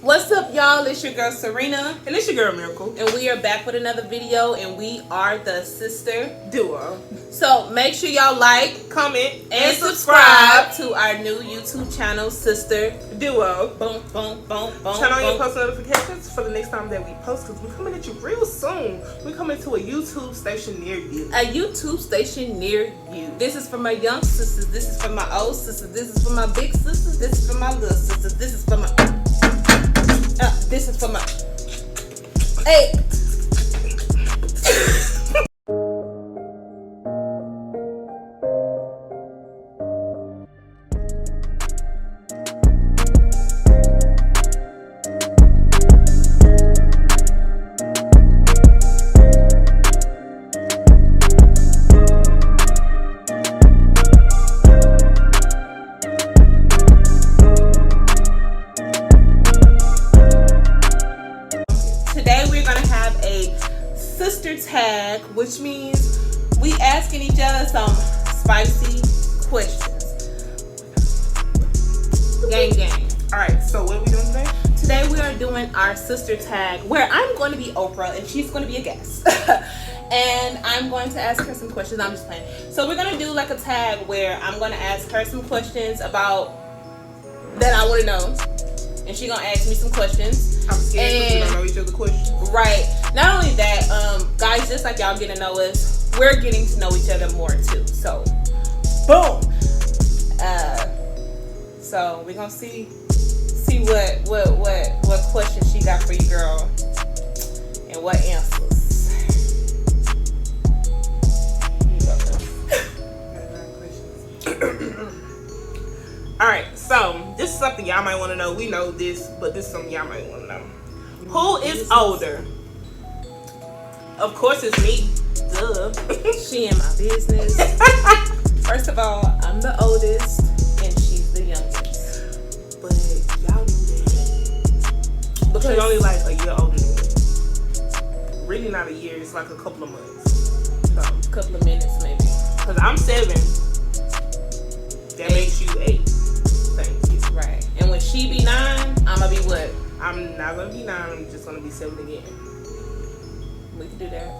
What's up, y'all? It's your girl Serena, and it's your girl Miracle, and we are back with another video, and we are the sister duo. So make sure y'all like, comment, and subscribe to our new YouTube channel, Sister Duo. Boom, boom, boom, boom. Turn on your post notifications for the next time that we post, because we're coming at you real soon. We're coming to a YouTube station near you. A YouTube station near you. This is for my young sisters. This is for my old sisters. This is for my big sisters. This is for my little sisters. This is for my. This is for my. Hey. Tag, which means we asking each other some spicy questions. Gang. Alright, so what are we doing today? Today we are doing our sister tag, where I'm going to be Oprah and she's going to be a guest. And I'm going to ask her some questions. I'm just playing. So we're going to do like a tag where I'm going to ask her some questions about that I want to know, and she's going to ask me some questions. I'm scared because we don't know each other's questions. Right. Not only that, guys, just like y'all getting to know us, we're getting to know each other more too. So, boom. So we're gonna see what questions she got for you, girl, and what answers. All right. So this is something y'all might want to know. We know this, but this is something y'all might want to know. Who is older? Of course it's me. Duh. She in my business. First of all, I'm the oldest and she's the youngest. But y'all knew that. Because she's only like a year older than me. Really not a year, it's like a couple of months. So, a couple of minutes maybe. Because I'm 7. That makes you 8. Thank you. Right. And when she be 9, I'm gonna be what? I'm not gonna be 9, I'm just gonna be 7 again. We can do that.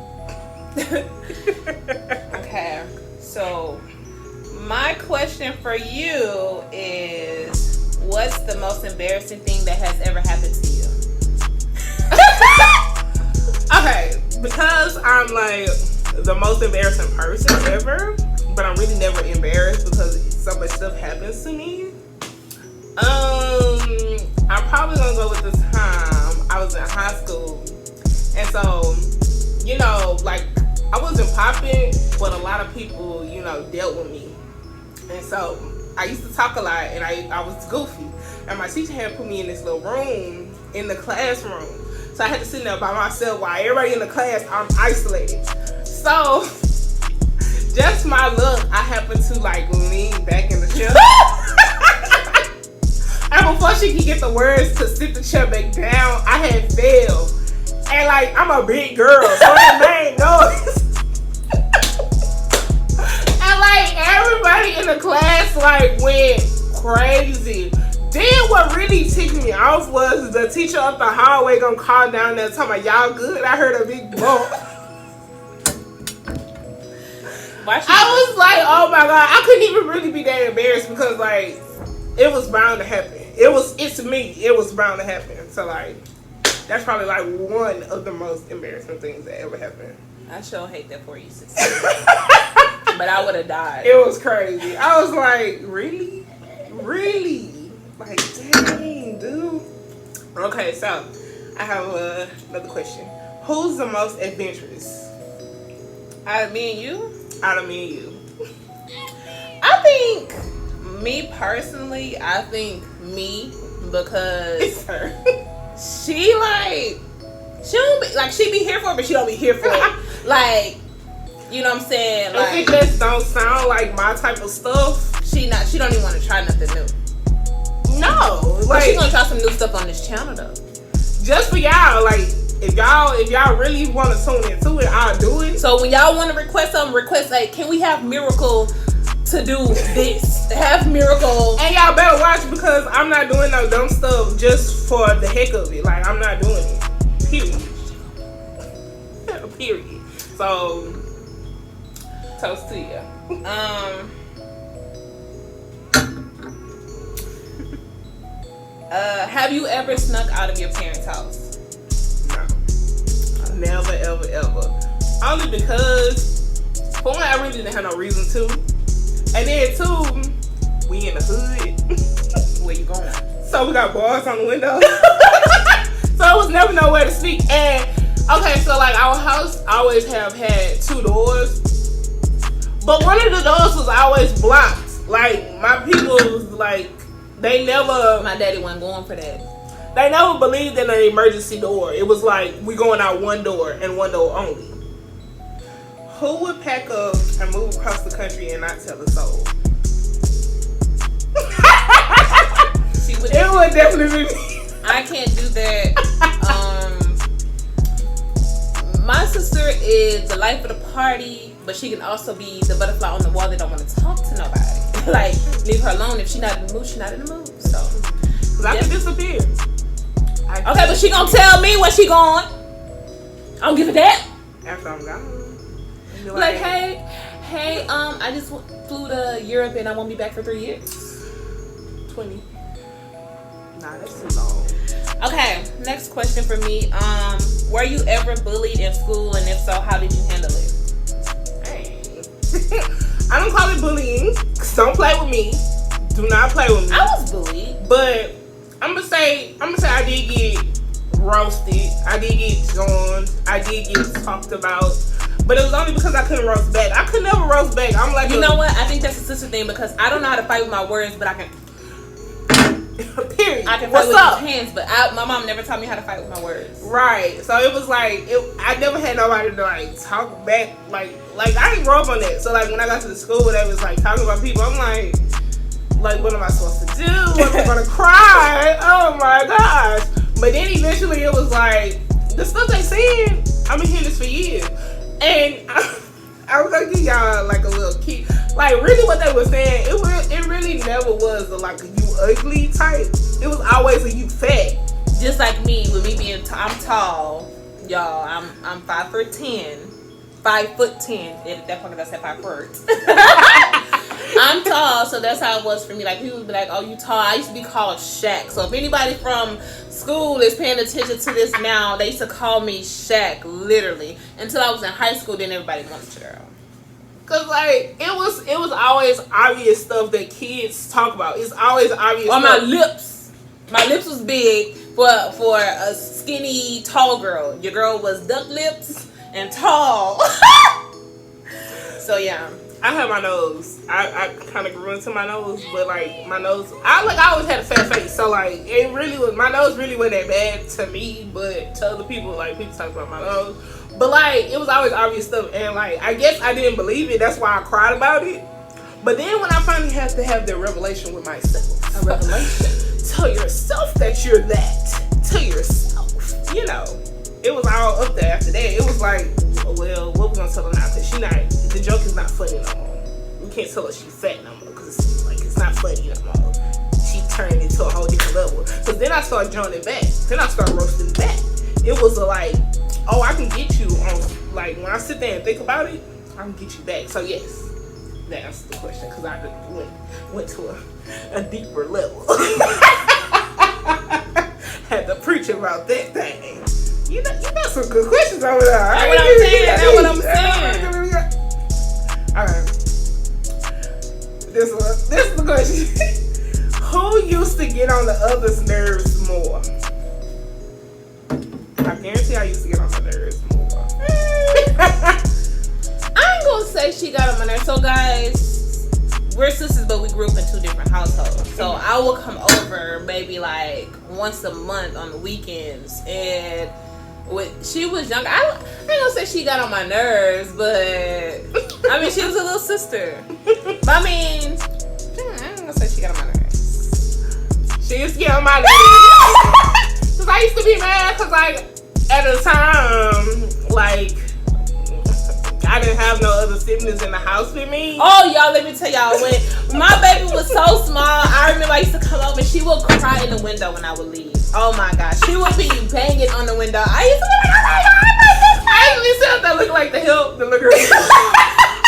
Okay, so my question for you is, what's the most embarrassing thing that has ever happened to you? Okay, because I'm like the most embarrassing person ever, but I'm really never embarrassed because so much stuff happens to me. I'm probably gonna go with the time I was in high school, and so, you know, like, I wasn't popping, but a lot of people, you know, dealt with me. And so I used to talk a lot, and I was goofy. And my teacher had put me in this little room in the classroom. So I had to sit there by myself while everybody in the class, I'm isolated. So just my luck, I happened to like lean back in the chair. And before she could get the words to sit the chair back down, I had failed. And like, I'm a big girl, so that made noise. And like, everybody in the class like went crazy. Then what really ticked me off was the teacher up the hallway gonna call down there talking about, y'all good? I heard a big bump. I was like, oh my God, I couldn't even really be that embarrassed because like, it was bound to happen. It's me. It was bound to happen. So like, that's probably like one of the most embarrassing things that ever happened. I sure hate that for you, sister. But I would have died. It was crazy. I was like, really? Really? Like, dang, dude. Okay, so I have another question. Who's the most adventurous? Out of me and you? Out of me and you. I think, me personally, I think me, because it's her. She like, she don't be like, she be here for it, but she don't be here for it. Like, you know what I'm saying? Like, if it just don't sound like my type of stuff, she don't even want to try nothing new. No, like, she's gonna try some new stuff on this channel though. Just for y'all, like, if y'all really want to tune into it, I'll do it. So when y'all want to request something, request like, can we have Miracle to do this. Have Miracle. And y'all better watch because I'm not doing no dumb stuff just for the heck of it. Like, I'm not doing it. Period. Period. So, toast to you. Have you ever snuck out of your parents' house? No. Never, ever, ever. Only because, for one, I really didn't have no reason to. And then, two, we in the hood. Where you going? So we got bars on the window. So it was never nowhere to sneak. And, okay, so like our house always have had 2 doors. But one of the doors was always blocked. Like, my people was like, they never... My daddy wasn't going for that. They never believed in an emergency door. It was like, we going out one door and one door only. Who would pack up and move across the country and not tell a soul? It would definitely be me. I can't do that. My sister is the life of the party, but she can also be the butterfly on the wall that don't want to talk to nobody. Like, leave her alone. If she not in the mood, she not in the mood. So, cause I can disappear. Okay, but she gonna tell me where she going. I don't give a damn. After I'm gone. Like, hey, I just flew to Europe and I won't be back for 3 years. 20. Nah, that's too long. Okay, next question for me. Were you ever bullied in school, and if so, how did you handle it? Hey. I don't call it bullying. Don't play with me. Do not play with me. I was bullied. But I'm gonna say I did get roasted. I did get joined. I did get talked about. But it was only because I couldn't roast back. I could never roast back. I'm like, you know what? I think that's a sister thing because I don't know how to fight with my words, but I can. Period. I can fight What's with up? my hands, but my mom never taught me how to fight with my words. Right. So it was like I never had nobody to like talk back. Like I didn't grow up on that. So like when I got to the school, they was like talking about people. I'm like what am I supposed to do? Am I gonna cry? Oh my gosh! But then eventually it was like the stuff they saying. I've been hearing this for years, and I was gonna give y'all like a little key. Like really, what they were saying, it really never was a you ugly type. It was always a you fat. Just like me, with me being, I'm tall, y'all. I'm 5'10", 5'10". That fucking does say 5 foot. I'm tall, so that's how it was for me. Like people would be like, "Oh, you tall." I used to be called Shaq. So if anybody from school is paying attention to this now, they used to call me Shaq, literally. Until I was in high school, then everybody wanted to girl. Cause like it was always obvious stuff that kids talk about. It's always obvious. Or my lips. My lips was big for a skinny tall girl. Your girl was duck lips and tall. So yeah. I had my nose. I kind of grew into my nose, but like my nose, I always had a fat face. So like it really was, my nose really wasn't that bad to me, but to other people, like people talk about my nose. But like it was always obvious stuff, and like I guess I didn't believe it. That's why I cried about it. But then when I finally had to have the revelation with myself, A revelation. Tell yourself that you're that. Tell yourself. You know, it was all up there after that. It was like, well, what we gonna tell her now? Cause the joke is not funny no more. We can't tell her she's fat no more, cause it's not funny no more. She turned into a whole different level. So then I started joining back. Then I started roasting back. It was like, oh, I can get you on, like, when I sit there and think about it, I can get you back. So, yes, that answers the question, because I went to a deeper level. Had to preach about that thing. You got some good questions over there. That's what I'm saying. Alright. This is the question. Who used to get on the other's nerves more? I guarantee I used to get on my nerves more. I ain't gonna say she got on my nerves. So guys, we're sisters, but we grew up in 2 different households. So I will come over maybe like once a month on the weekends, and when she was younger, I ain't gonna say she got on my nerves, but I mean she was a little sister. But I mean, I ain't gonna say she got on my nerves. She used to get on my nerves. Cause I used to be mad, cause like at the time, like I didn't have no other siblings in the house with me. Oh, y'all, let me tell y'all, when my baby was so small, I remember I used to come over and she would cry in the window when I would leave. Oh my gosh, she would be banging on the window. I used to be like, oh my God, I actually said that look like the help, the looker. she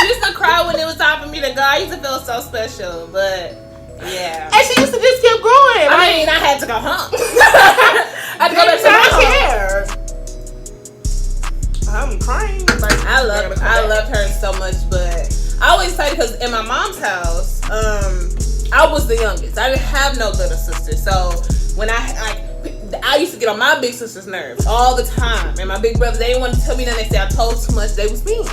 used to cry when it was time for me to go. I used to feel so special, but yeah. And she used to just keep going. I mean, I had to go home. I had to go back to my home. I'm crying. Like, I loved her so much, but I always say, because in my mom's house, I was the youngest. I didn't have no little sister, so when I used to get on my big sister's nerves all the time, and my big brothers, they didn't want to tell me nothing. They said I told too much. They was mean.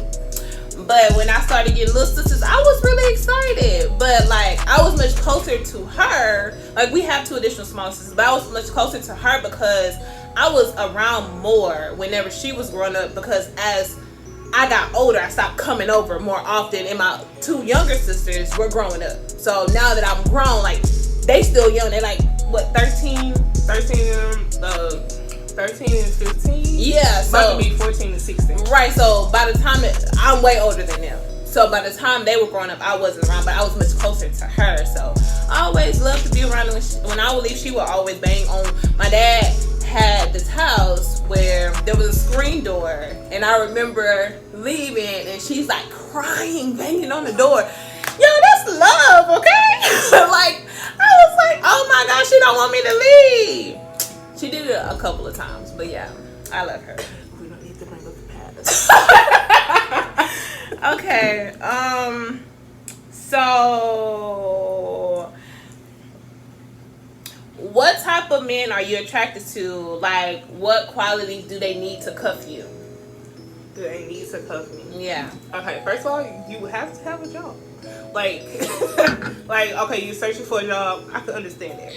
But when I started getting little sisters, I was really excited. But like, I was much closer to her. Like, we have 2 additional small sisters, but I was much closer to her because I was around more whenever she was growing up, because as I got older, I stopped coming over more often, and my 2 younger sisters were growing up. So now that I'm grown, like, they still young. They're like, what, 13 and 15? Yeah, so about to be 14 and 16. Right, so by the time I'm way older than them. So by the time they were growing up, I wasn't around, but I was much closer to her. So I always loved to be around her. When I would leave, she would always bang on. My dad had this house where there was a screen door, and I remember leaving, and she's like crying, banging on the door. Yo, that's love, okay? Like, I was like, oh my gosh, she don't want me to leave. She did it a couple of times, but yeah, I love her. We don't need to bring up the past. Okay, so what type of men are you attracted to? Like, what qualities do they need to cuff you? Do they need to cuff me? Yeah. Okay, first of all, you have to have a job. Like, okay, you're searching for a job. I can understand that.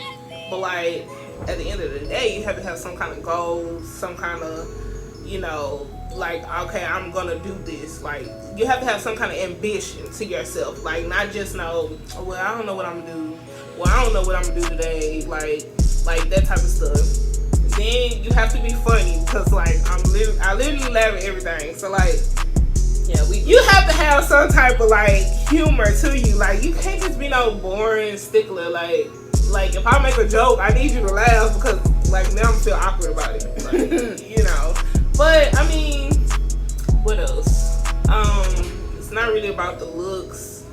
But, like, at the end of the day, you have to have some kind of goals, some kind of, like, okay, I'm gonna do this. Like, you have to have some kind of ambition to yourself. Like, not just know, well, I don't know what I'm gonna do. Well, I don't know what I'm gonna do today. Like that type of stuff. Then you have to be funny, because, like, I literally laugh at everything. So, like, yeah, you have to have some type of, like, humor to you. Like, you can't just be no boring stickler. Like, if I make a joke, I need you to laugh, because, like, now I'm feel awkward about it. Like, But, I mean, what else? It's not really about the looks.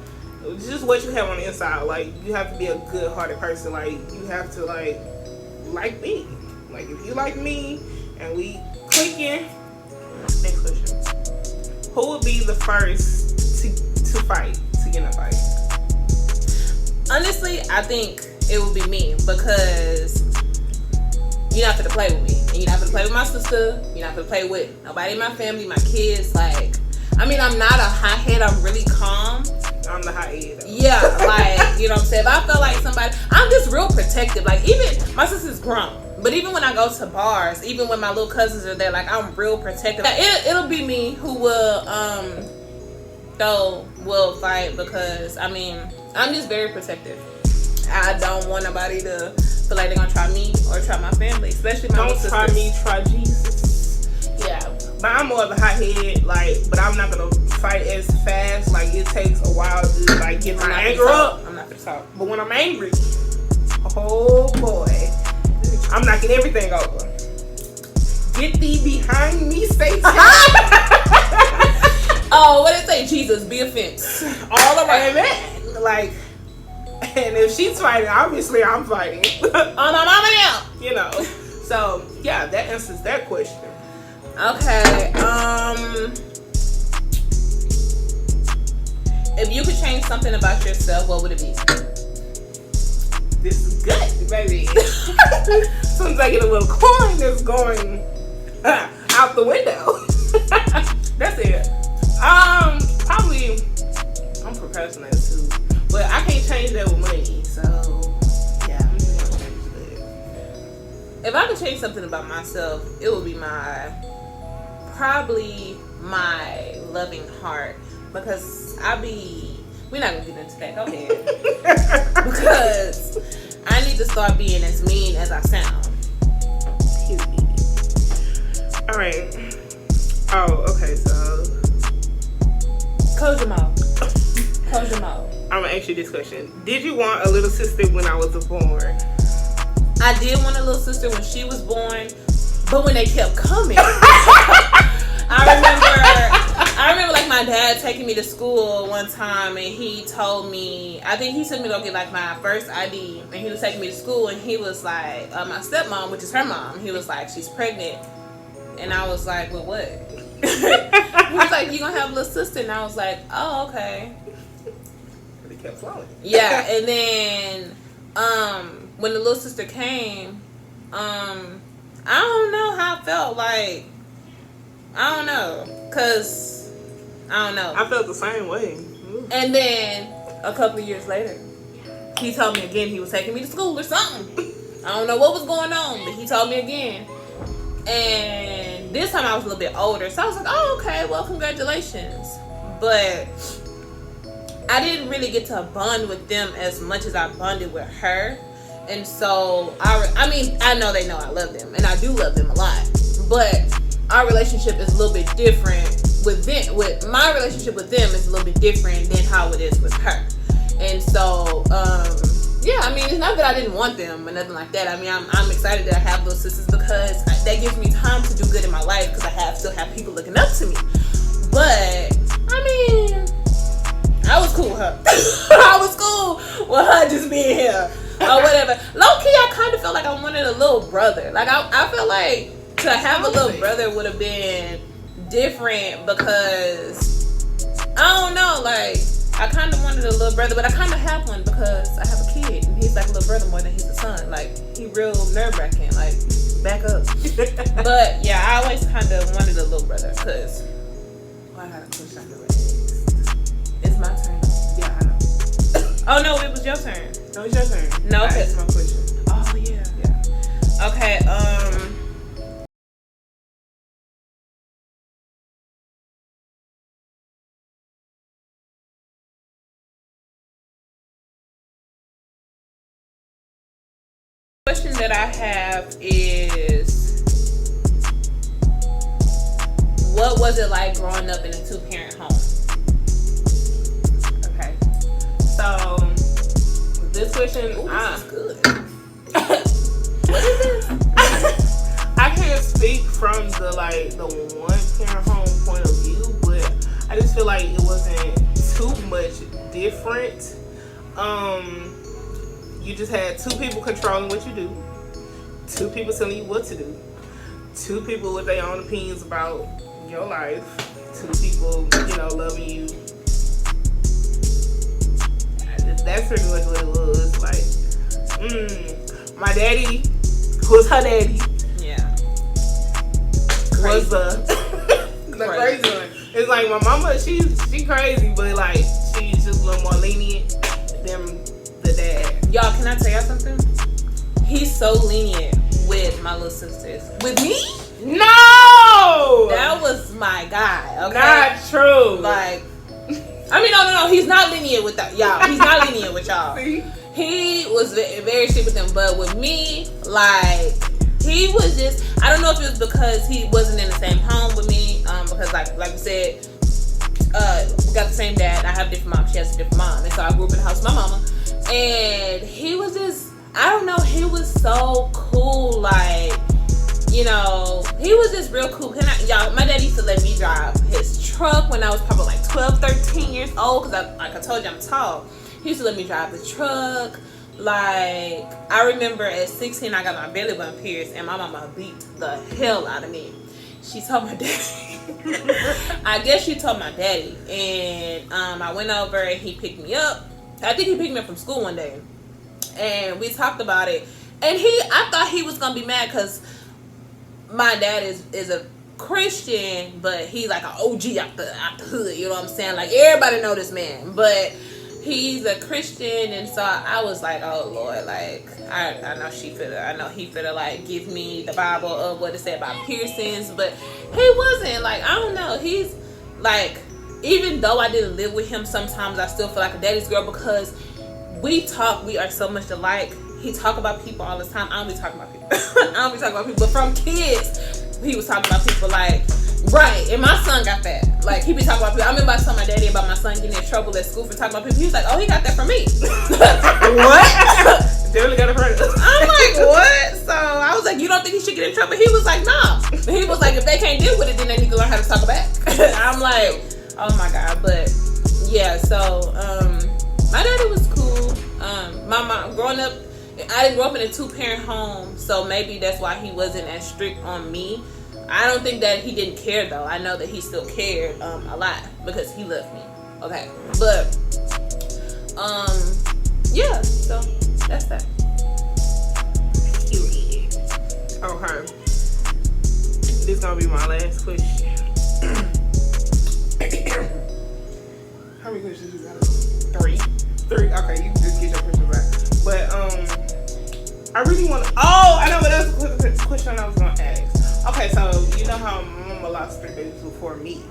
It's just what you have on the inside. Like, you have to be a good-hearted person. Like, you have to, like me. Like, if you like me and we clicking. Next question. Who would be the first to fight, to get in a fight? Honestly, I think it would be me, because you're not gonna play with me, and you're not gonna play with my sister. You're not gonna play with nobody in my family, my kids. Like, I mean, I'm not a hothead. I'm really calm. I'm the hothead. Yeah, like, you know what I'm saying? If I feel like somebody, I'm just real protective. Like, even my sister's grown, but even when I go to bars, even when my little cousins are there, like, I'm real protective. It'll be me who will fight, because I mean, I'm just very protective. I don't want nobody to feel like they're gonna try me or try my family, especially my sisters. Don't try me, try Jesus. Yeah, but I'm more of a hothead, but I'm not gonna fight as fast. Like, it takes a while to, get my anger up. I'm not gonna talk. But when I'm angry, oh boy, I'm knocking everything over. Get thee behind me, Satan. Oh, what did it say? Jesus, be a fence all around. Amen. And if she's fighting, obviously I'm fighting. On my mama now. So yeah, that answers that question. Okay. If you could change something about yourself, what would it be? This is good, baby. As soon as I get a little coin that's going out the window. That's it. Probably I'm procrastinating too. But I can't change that with money, so yeah, I'm just gonna change that. If I could change something about myself, it would be probably my loving heart, because we're not gonna get into that. Go ahead. Because I need to start being as mean as I sound. All right. Oh, okay. So ask you this question. Did you want a little sister when I was born? I did want a little sister when she was born, but when they kept coming, I remember like my dad taking me to school one time, and he told me, I think he sent me to go get like my first ID, and he was taking me to school, and he was like, my stepmom, which is her mom, he was like, she's pregnant, and I was like, well, what? He was like, you gonna have a little sister, and I was like, oh, okay. They kept flowing. Yeah, and then when the little sister came, I don't know how I felt. Like, I don't know, cause I don't know. I felt the same way. And then a couple of years later, he told me again he was taking me to school or something. I don't know what was going on, but he told me again. And this time I was a little bit older, so I was like, oh, okay, well, congratulations. But I didn't really get to bond with them as much as I bonded with her. And so, I mean, I know they know I love them, and I do love them a lot. But our relationship is a little bit different with them. With my relationship with them is a little bit different than how it is with her. And so, yeah, I mean, it's not that I didn't want them or nothing like that. I mean, I'm excited that I have those sisters because that gives me time to do good in my life because I still have people looking up to me. But, I mean, I was cool with her. I was cool with her just being here or whatever. Low key, I kind of felt like I wanted a little brother. Like, I felt like to have a little brother would have been different because, I don't know, like, I kind of wanted a little brother, but I kind of have one because I have a kid, and he's like a little brother more than he's a son. Like, he real nerve-wracking, like, back up. But, yeah, I always kind of wanted a little brother because, well, I gotta push on the legs. It's my turn. Yeah, I know. Oh, no, it was your turn. No, it's your turn. No, okay. That's my question. Oh, yeah. Yeah. Okay, question that I have is, what was it like growing up in a two-parent home? Okay. So, this question, This is good. what is this? I can't speak from the one-parent home point of view, but I just feel like it wasn't too much different. You just had two people controlling what you do, two people telling you what to do, two people with their own opinions about your life, two people, loving you. That's pretty much what it was. Like, my daddy, who's her daddy, Yeah. was the crazy one. It's like my mama, she crazy, but like she's just a little more lenient than the dad. Y'all, can I tell y'all something? He's so lenient with my little sisters. With me? No! That was my guy, okay? Not true. Like, I mean, no. He's not lenient with that. Y'all, he's not lenient with y'all. See? He was very strict with them, but with me, like, he was just, I don't know if it was because he wasn't in the same home with me, because like we said, we got the same dad. I have a different mom. She has a different mom. And so I grew up in the house with my mama. And he was just, I don't know, he was so cool. Like, he was just real cool. Y'all, my dad used to let me drive his truck when I was probably like 12, 13 years old. Because like I told you, I'm tall. He used to let me drive the truck. Like, I remember at 16, I got my belly button pierced. And my mama beat the hell out of me. She told my daddy. I guess she told my daddy. And I went over and he picked me up. I think he picked me up from school one day. And we talked about it. And I thought he was going to be mad because my dad is a Christian, but he's like an OG out the hood. You know what I'm saying? Like, everybody know this man. But he's a Christian. And so I was like, oh, Lord. Like, I know he finna, like, give me the Bible of what it said about piercings. But he wasn't. Like, I don't know. He's, like, even though I didn't live with him, sometimes I still feel like a daddy's girl because we are so much alike. He talk about people all the time. I don't be talking about people. But from kids, he was talking about people like, right, and my son got that. Like, he be talking about people. I remember I told my daddy about my son getting in trouble at school for talking about people. He was like, oh, he got that from me. What? Definitely got it from us. I'm like, what? So I was like, you don't think he should get in trouble? He was like, nah. He was like, if they can't deal with it, then they need to learn how to talk back. I'm like, oh my God. But yeah, so my daddy was cool. My mom, growing up, I didn't grow up in a 2-parent home, so maybe that's why he wasn't as strict on me. I don't think that he didn't care though. I know that he still cared a lot because he loved me. Okay, but yeah. So that's that. Okay. This gonna be my last question. How many questions you got? 3. Okay, you can just get your questions back. But I really want to. Oh, I know what else question I was gonna ask. Okay, so you know how my mama lost 3 babies before me.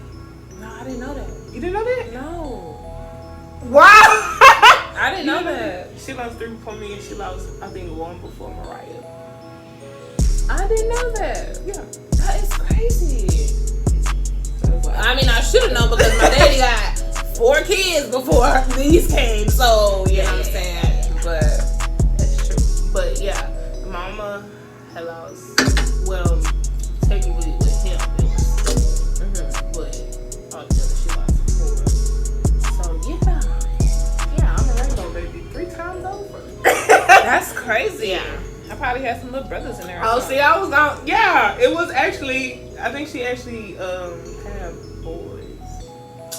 No, I didn't know that. You didn't know that? No. Wow. I didn't know that. She lost 3 before me, and she lost, I think, 1 before Mariah. I didn't know that. Yeah. That is crazy. I mean, I should have known because my daddy got 4 kids before these came. So, you know what I'm saying? But that's true. But yeah, mama had lost, well, technically with him, it was 4. But altogether she lost 4. So yeah, I'm a rainbow baby 3 times over. that's crazy. Yeah. I probably had some little brothers in there. Oh, see, I was on. Yeah, it was actually. I think she actually had boys,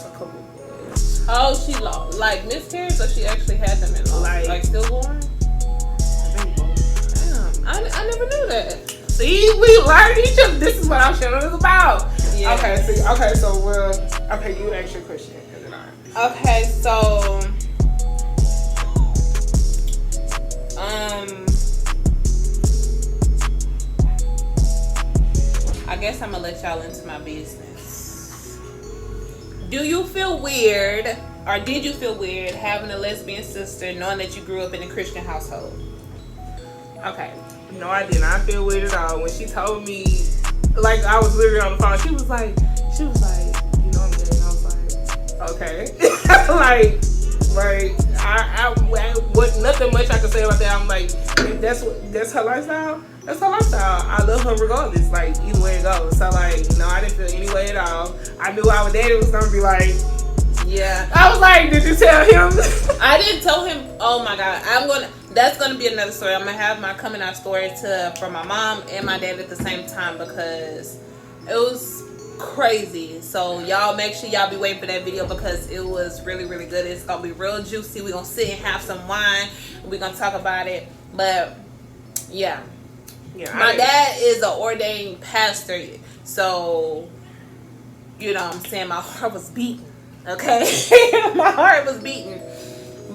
a couple boys. Oh, she like miscarried, or she actually had them in like stillborn? I think both. Damn, I never knew that. See, we learned each other. This is what our channel is about. Yeah. Okay, so okay, you ask your question and then Okay, so I guess I'm gonna let y'all into my business. Do you feel weird, or did you feel weird having a lesbian sister knowing that you grew up in a Christian household? Okay. No, I did not feel weird at all. When she told me, like, I was literally on the phone, she was like, you know I'm gay, and I was like, okay. I wasn't nothing much I could say about that. I'm like, if that's her lifestyle, that's her lifestyle. I love her regardless, like, either way it goes. So, like, no, I didn't feel any way at all. I knew our daddy was gonna be like, yeah. I was like, did you tell him? I didn't tell him. Oh my God, that's gonna be another story. I'm gonna have my coming out story for my mom and my dad at the same time because it was crazy. So y'all make sure y'all be waiting for that video because it was really, really good. It's gonna be real juicy. We're gonna sit and have some wine. We're gonna talk about it. But yeah, my dad is an ordained pastor, so you know what I'm saying, my heart was beating. Okay. My heart was beating.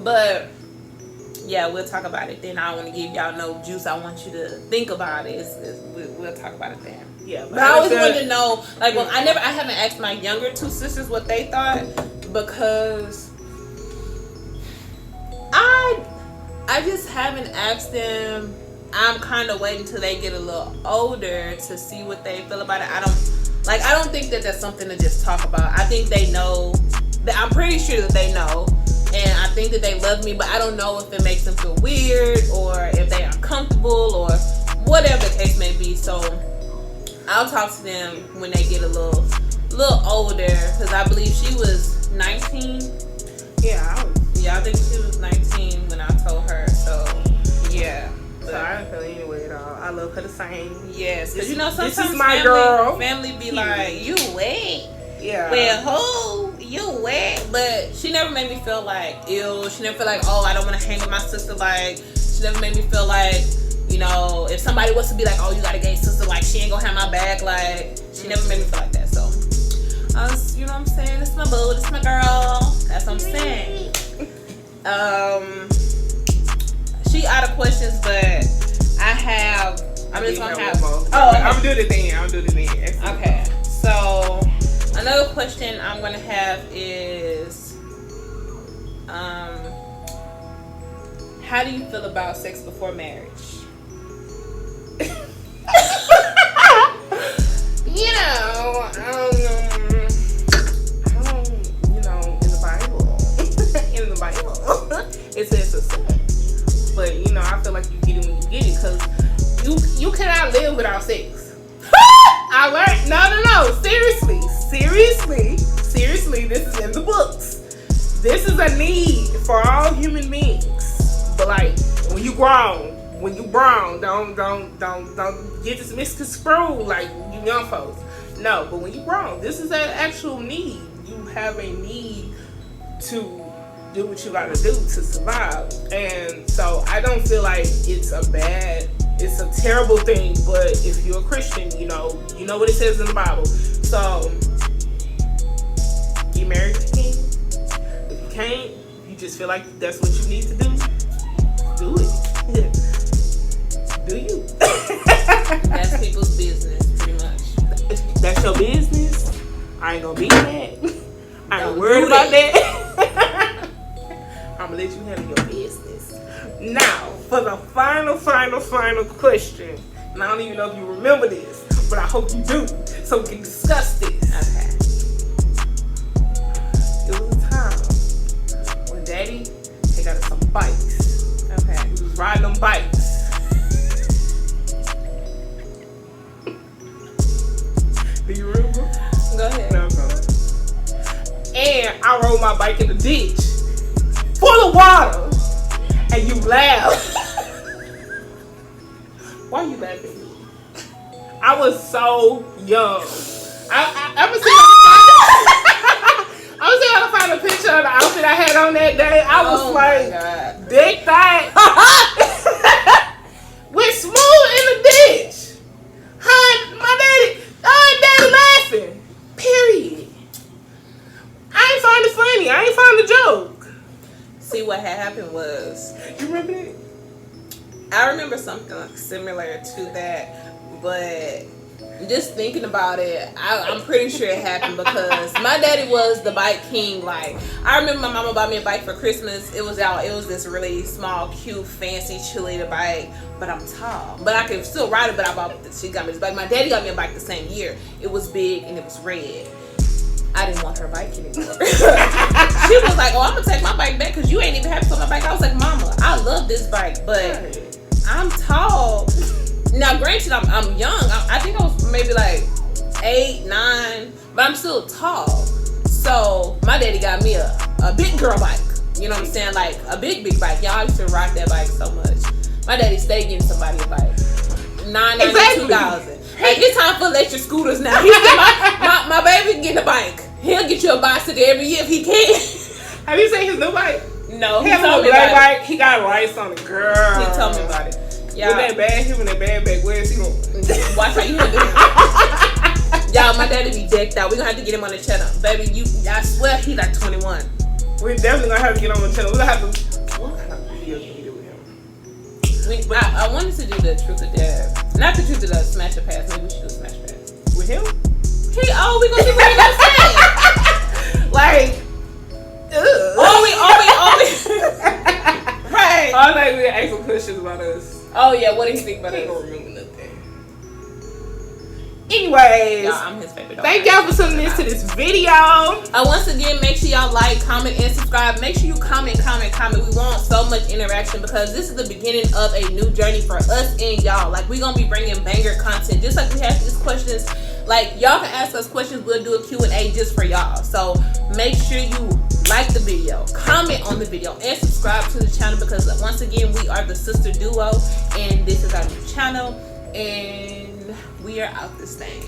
But yeah, we'll talk about it then. I don't want to give y'all no juice. I want you to think about it. We'll talk about it then. Yeah, but I always wanted to know, like, when I haven't asked my younger 2 sisters what they thought because I just haven't asked them. I'm kind of waiting till they get a little older to see what they feel about it. I don't think that that's something to just talk about. I think they know. I'm pretty sure that they know. And I think that they love me, but I don't know if it makes them feel weird or if they are uncomfortable or whatever the case may be. So I'll talk to them when they get a little older because I believe she was 19. Yeah, I think she was 19 when I told her. So yeah. So I didn't feel any way at all. I love her the same. Yes, because you know sometimes this is my girl. Family be like, you wet. Yeah. Well, who? You wet. But she never made me feel like ill. She never feel like, oh, I don't want to hang with my sister. Like, she never made me feel like, you know, if somebody was to be like, oh, you got a gay sister, like, she ain't gonna have my back. Like, she never made me feel like that. So, you know what I'm saying? This is my boo. This is my girl. That's what I'm saying. She out of questions, but I'm just gonna have. Oh, okay. I'm gonna do the thing. Okay. So another question I'm gonna have is, how do you feel about sex before marriage? You know, No. Seriously, this is in the books. This is a need for all human beings. But like, when you grown, don't get this misconstrued like you young folks. No, but when you grown, this is an actual need. You have a need to do what you gotta do to survive. And so I don't feel like it's a terrible thing, but if you're a Christian, you know what it says in the Bible. So get married to the king. If you can't, you just feel like that's what you need to do it. Do you? That's people's business, pretty much. That's your business. I ain't gonna be mad. I ain't worried about that. I'm gonna let you handle your business. Now, for the final question. And I don't even know if you remember this, but I hope you do, so we can discuss this. Okay. It was a time when Daddy had got us some bikes. Okay. We was riding them bikes. Do you remember? Go ahead. No. And I rode my bike in the ditch full of water, and you laughed. Why are you laughing? I was so young. I was able to find a picture of the outfit I had on that day. I was big thigh. Went smooth in the ditch. My daddy laughing. Period. I ain't find it funny. I ain't find the joke. See, what had happened was, You remember that? I remember something like similar to that, but just thinking about it, I'm pretty sure it happened because my daddy was the bike king. Like, I remember my mama bought me a bike for Christmas. It was this really small, cute, fancy cheerleader bike, but I'm tall. But I could still ride it, but she got me this bike. My daddy got me a bike the same year. It was big and it was red. I didn't want her bike anymore. She was like, "Oh, I'm gonna take my bike back because you ain't even happy for my bike." I was like, "Mama, I love this bike, but I'm tall." Now, granted, I'm young. I think I was maybe like 8, 9, but I'm still tall. So my daddy got me a big girl bike. You know what I'm saying? Like a big bike. Y'all used to rock that bike so much. My daddy stayed getting somebody a bike. $992. Like, it's time for electric scooters now. He get my baby getting a bike. He'll get you a bicycle every year if he can. Have you seen his new bike? No, he told me about bike. He got lights on it, girl. He told me about it. Y'all, with that bag, him and that bag back, where is he going? Watch how you gonna do it. Y'all, my daddy be decked out. We gonna have to get him on the channel, baby. I swear he like 21. We definitely gonna have to get on the channel. We gonna have to. What kind of videos can we do with him? I wanted to do the truth or dare, not the truth or the smash or pass. Maybe we should do a smash pass with him. We gonna see what he gonna say. Like, right. All night we ask some questions about us. Oh yeah, what do you think about us? I don't remember nothing. Anyways, I'm his favorite. Thank y'all for tuning in to this video. Once again, make sure y'all like, comment, and subscribe. Make sure you comment. We want so much interaction because this is the beginning of a new journey for us and y'all. Like, we gonna be bringing banger content, just like we have these questions. Like, y'all can ask us questions. We'll do a Q&A just for y'all. So make sure you like the video, comment on the video, and subscribe to the channel because once again, we are the sister duo, and this is our new channel, and we are out this thing.